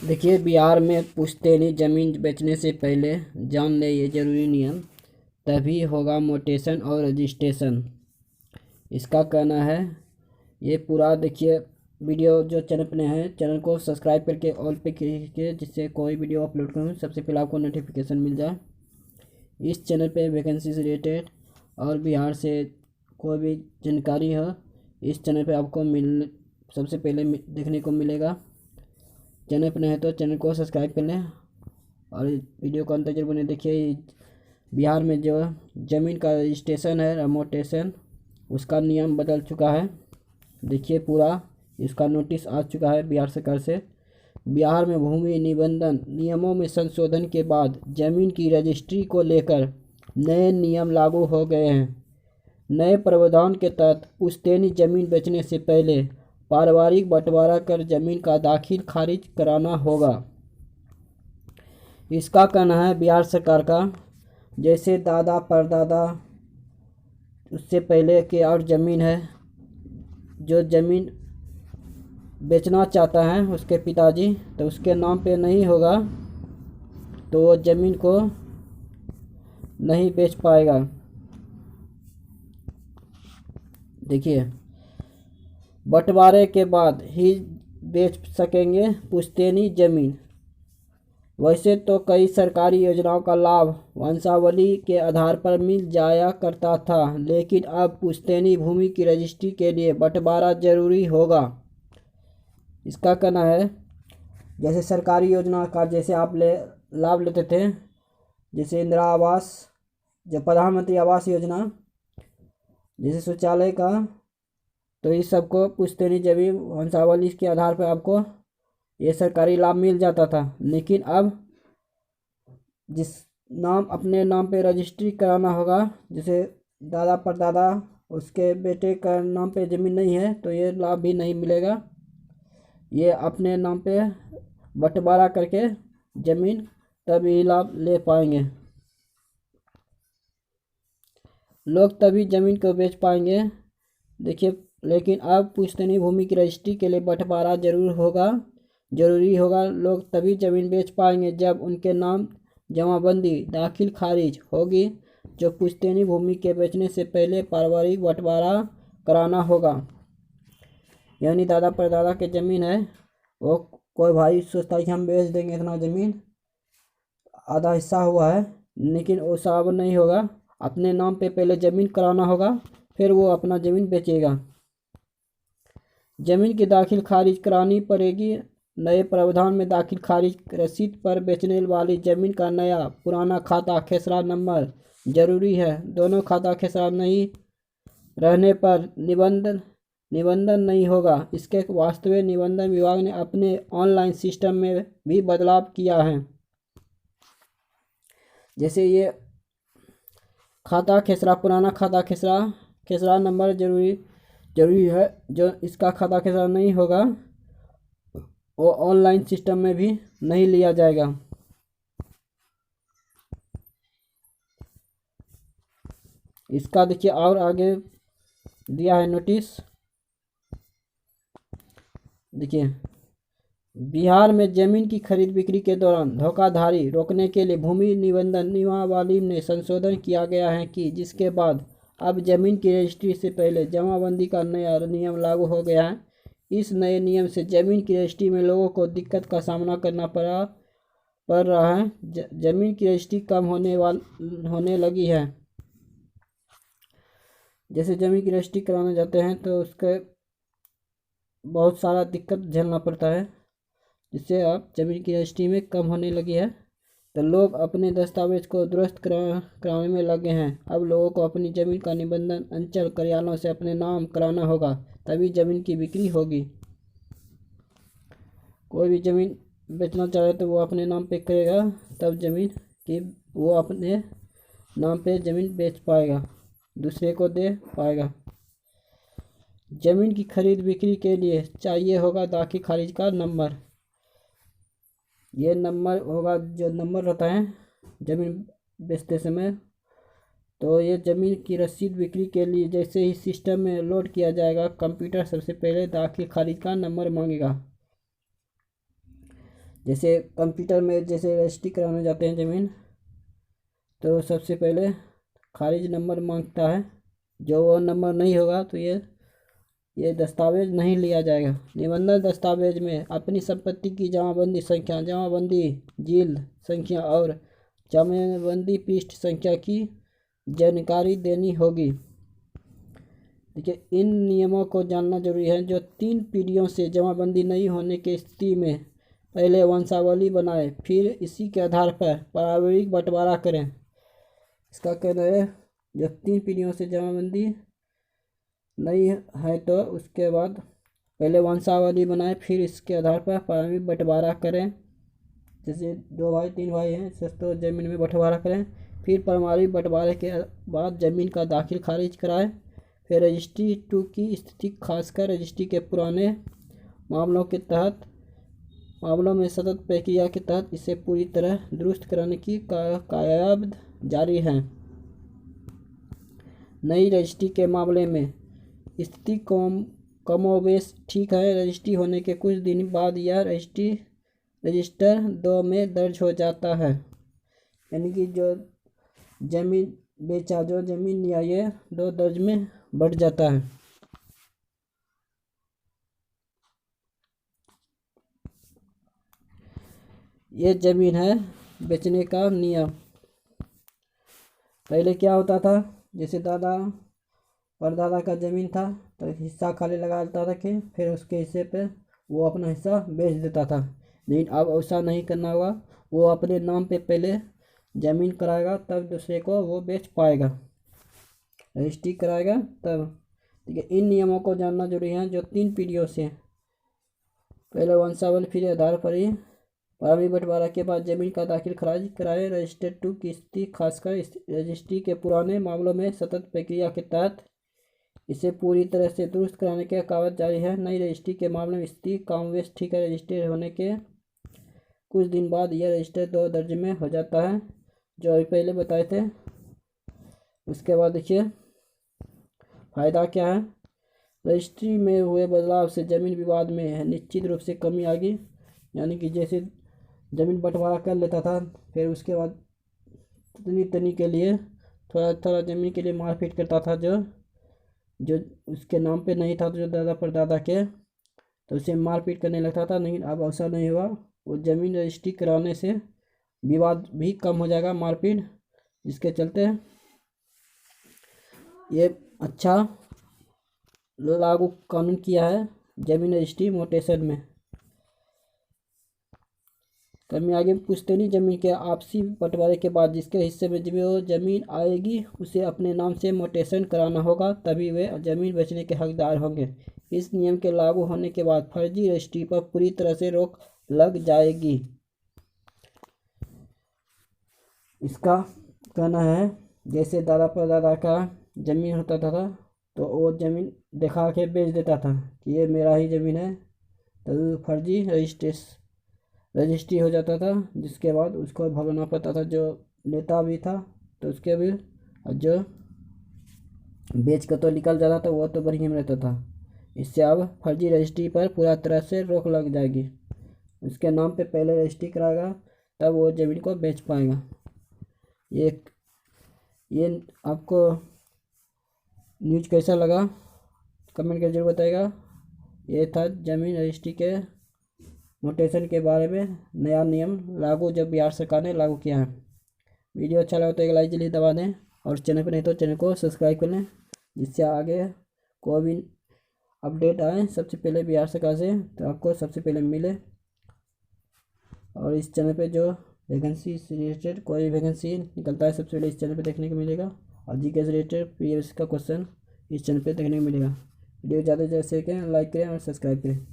देखिए, बिहार में पुश्तैनी जमीन बेचने से पहले जान ले ये जरूरी नियम, तभी होगा मोटेशन और रजिस्ट्रेशन। इसका कहना है। ये पूरा देखिए, वीडियो जो चैनल पे है, चैनल को सब्सक्राइब करके ऑल पे कीजिए, जिससे कोई वीडियो अपलोड करूँ सबसे पहले आपको नोटिफिकेशन मिल जाए। इस चैनल पे वैकेंसी से रिलेटेड और बिहार से कोई भी जानकारी हो, इस चैनल पे आपको सबसे पहले देखने को मिलेगा। चैनल पर नए हैं तो चैनल को सब्सक्राइब कर लें और वीडियो को अंत तक जरूर बने देखिए। बिहार में जो ज़मीन का रजिस्ट्रेशन है, रमोटेशन, उसका नियम बदल चुका है। देखिए, पूरा इसका नोटिस आ चुका है बिहार सरकार से। बिहार में भूमि निबंधन नियमों में संशोधन के बाद जमीन की रजिस्ट्री को लेकर नए नियम लागू हो गए हैं। नए प्रावधान के तहत पुश्तैनी जमीन बेचने से पहले पारिवारिक बंटवारा कर जमीन का दाखिल खारिज कराना होगा। इसका कहना है बिहार सरकार का, जैसे दादा परदादा उससे पहले के और ज़मीन है, जो ज़मीन बेचना चाहता है उसके पिताजी, तो उसके नाम पे नहीं होगा तो वो ज़मीन को नहीं बेच पाएगा। देखिए, बंटवारे के बाद ही बेच सकेंगे पुश्तैनी जमीन। वैसे तो कई सरकारी योजनाओं का लाभ वंशावली के आधार पर मिल जाया करता था, लेकिन अब पुश्तैनी भूमि की रजिस्ट्री के लिए बंटवारा जरूरी होगा। इसका कहना है, जैसे सरकारी योजना का जैसे आप लाभ लेते थे, जैसे इंदिरा आवास, जो प्रधानमंत्री आवास योजना, जैसे शौचालय का, तो इस सबको पुश्तैनी जमीन वंशावली के आधार पर आपको ये सरकारी लाभ मिल जाता था। लेकिन अब जिस नाम अपने नाम पे रजिस्ट्री कराना होगा, जैसे दादा परदादा उसके बेटे का नाम पे ज़मीन नहीं है, तो ये लाभ भी नहीं मिलेगा। ये अपने नाम पे बंटवारा करके ज़मीन तभी लाभ ले पाएंगे, लोग तभी ज़मीन को बेच पाएंगे। देखिए, लेकिन अब पुश्तैनी भूमि की रजिस्ट्री के लिए बंटवारा जरूरी होगा। लोग तभी ज़मीन बेच पाएंगे जब उनके नाम जमाबंदी दाखिल खारिज होगी। जो पुश्तैनी भूमि के बेचने से पहले पारिवारिक बंटवारा कराना होगा, यानी दादा परदादा के ज़मीन है, वो कोई भाई सोचता है कि हम बेच देंगे इतना ज़मीन, आधा हिस्सा हुआ है, लेकिन वो सब नहीं होगा। अपने नाम पे पहले ज़मीन कराना होगा, फिर वो अपना ज़मीन बेचेगा। ज़मीन की दाखिल खारिज करानी पड़ेगी। नए प्रावधान में दाखिल खारिज रसीद पर बेचने वाली ज़मीन का नया पुराना खाता खेसरा नंबर जरूरी है। दोनों खाता खेसरा नहीं रहने पर निबंधन नहीं होगा। इसके वास्तविक निबंधन विभाग ने अपने ऑनलाइन सिस्टम में भी बदलाव किया है। जैसे ये खाता खेसरा, पुराना खाता खेसरा नंबर जरूरी है। जो इसका खाता खेसरा नहीं होगा वो ऑनलाइन सिस्टम में भी नहीं लिया जाएगा। इसका देखिए और आगे दिया है नोटिस। देखिए, बिहार में जमीन की खरीद बिक्री के दौरान धोखाधड़ी रोकने के लिए भूमि निबंधन नियमावली में संशोधन किया गया है कि जिसके बाद अब जमीन की रजिस्ट्री से पहले जमाबंदी का नया नियम लागू हो गया है। इस नए नियम से जमीन की रजिस्ट्री में लोगों को दिक्कत का सामना करना पड़ रहा है। जमीन की रजिस्ट्री कम होने लगी है। जैसे जमीन की रजिस्ट्री कराने जाते हैं तो उसके बहुत सारा दिक्कत झेलना पड़ता है, जिससे अब जमीन की रजिस्ट्री में कम होने लगी है। तो लोग अपने दस्तावेज को दुरुस्त कराने में लगे हैं। अब लोगों को अपनी ज़मीन का निबंधन अंचल कार्यालयों से अपने नाम कराना होगा, तभी ज़मीन की बिक्री होगी। कोई भी ज़मीन बेचना चाहे तो वो अपने नाम पे करेगा, तब ज़मीन की वो अपने नाम पे ज़मीन बेच पाएगा, दूसरे को दे पाएगा। ज़मीन की खरीद बिक्री के लिए चाहिए होगा दाखिल खारिज का नंबर। ये नंबर होगा, जो नंबर रहता है ज़मीन बेचते समय। तो ये ज़मीन की रसीद बिक्री के लिए जैसे ही सिस्टम में लोड किया जाएगा, कंप्यूटर सबसे पहले दाखिल खारिज का नंबर मांगेगा। जैसे कंप्यूटर में जैसे रजिस्ट्री कराने जाते हैं ज़मीन, तो सबसे पहले खारिज नंबर मांगता है। जो वो नंबर नहीं होगा तो ये दस्तावेज नहीं लिया जाएगा। निबंधन दस्तावेज में अपनी संपत्ति की जमाबंदी संख्या, जमाबंदी जिल्द संख्या और जमाबंदी पृष्ठ संख्या की जानकारी देनी होगी। देखिए, इन नियमों को जानना जरूरी है। जो 3 पीढ़ियों से जमाबंदी नहीं होने की स्थिति में पहले वंशावली बनाए, फिर इसी के आधार पर पारिवारिक बंटवारा करें। इसका कहना है जो 3 पीढ़ियों से जमाबंदी नहीं है तो उसके बाद पहले वंशावली बनाए, फिर इसके आधार पर पारिवारिक बंटवारा करें। जैसे 2 भाई 3 भाई हैं तो ज़मीन में बंटवारा करें। फिर पारिवारिक बंटवारे के बाद ज़मीन का दाखिल खारिज कराएं। फिर रजिस्ट्री 2 की स्थिति खासकर रजिस्ट्री के पुराने मामलों में सतत प्रक्रिया के तहत इसे पूरी तरह दुरुस्त कराने की कायाबद जारी है। नई रजिस्ट्री के मामले में स्थिति कमोबेश ठीक है। रजिस्ट्री होने के कुछ दिन बाद यह रजिस्टर 2 में दर्ज हो जाता है, यानी कि जो ज़मीन बेचा, जो ज़मीन लिया, ये 2 दर्ज में बढ़ जाता है। ये ज़मीन है बेचने का नियम। पहले क्या होता था, जैसे दादा परदादा का ज़मीन था तो हिस्सा खाली लगा देता था कि फिर उसके हिस्से पे वो अपना हिस्सा बेच देता था। लेकिन अब ऐसा नहीं करना होगा। वो अपने नाम पे पहले ज़मीन कराएगा, तब दूसरे को वो बेच पाएगा। रजिस्ट्री कराएगा तब। ठीक है, इन नियमों को जानना जरूरी है। जो 3 पीढ़ियों से पहले वंशावली, फिर आधार पर ही पारिवारिक बंटवारा के बाद ज़मीन का दाखिल खारिज कराए। रजिस्टर 2 की स्थिति खासकर रजिस्ट्री के पुराने मामलों में सतत प्रक्रिया के तहत इसे पूरी तरह से दुरुस्त कराने का कागज जारी है। नई रजिस्ट्री के मामले में स्थिति कमोबेश ठीक है। रजिस्टर होने के कुछ दिन बाद यह रजिस्टर 2 दर्ज में हो जाता है, जो अभी पहले बताए थे। उसके बाद देखिए फ़ायदा क्या है। रजिस्ट्री में हुए बदलाव से ज़मीन विवाद में निश्चित रूप से कमी आ गई। यानी कि जैसे ज़मीन बंटवारा कर लेता था, फिर उसके बाद तनी के लिए थोड़ा थोड़ा ज़मीन के लिए मारपीट करता था, जो उसके नाम पे नहीं था, तो जो दादा परदादा के, तो उसे मारपीट करने लगता था। लेकिन अब ऐसा नहीं हुआ। वो ज़मीन रजिस्ट्री कराने से विवाद भी कम हो जाएगा, मारपीट, जिसके चलते ये अच्छा लागू कानून किया है ज़मीन रजिस्ट्री मोटेशन में। कमी आगे पुश्तैनी जमीन के आपसी बंटवारे के बाद जिसके हिस्से में जो जमीन आएगी उसे अपने नाम से मोटेशन कराना होगा, तभी वे जमीन बेचने के हकदार होंगे। इस नियम के लागू होने के बाद फर्जी रजिस्ट्री पर पूरी तरह से रोक लग जाएगी। इसका कहना है जैसे दादा परदादा का जमीन होता था तो वो जमीन दिखा के बेच देता था कि ये मेरा ही जमीन है, तो फर्जी रजिस्ट्री हो जाता था, जिसके बाद उसको भगना पड़ता था। जो नेता भी था तो उसके भी, जो बेच कर तो निकल जाता था वो तो बढ़िया में रहता था। इससे अब फर्जी रजिस्ट्री पर पूरा तरह से रोक लग जाएगी। उसके नाम पे पहले रजिस्ट्री कराएगा, तब वो ज़मीन को बेच पाएगा। ये आपको न्यूज़ कैसा लगा कमेंट कर जरूर बताइएगा। ये था ज़मीन रजिस्ट्री के मोटेशन के बारे में नया नियम लागू, जब बिहार सरकार ने लागू किया है। वीडियो अच्छा लगा तो एक लाइक जल्दी दबा दें, और चैनल पर नहीं तो चैनल को सब्सक्राइब कर लें, जिससे आगे कोई भी अपडेट आए सबसे पहले बिहार सरकार से, तो आपको सबसे पहले मिले। और इस चैनल पे जो वैकेंसी से रिलेटेड कोई वैकेंसी निकलता है सबसे पहले इस चैनल पे देखने को मिलेगा, और जीके से रिलेटेड प्रीवियस का क्वेश्चन इस चैनल पे देखने को मिलेगा। वीडियो ज़्यादा से ज़्यादा शेयर करें, लाइक करें और सब्सक्राइब करें।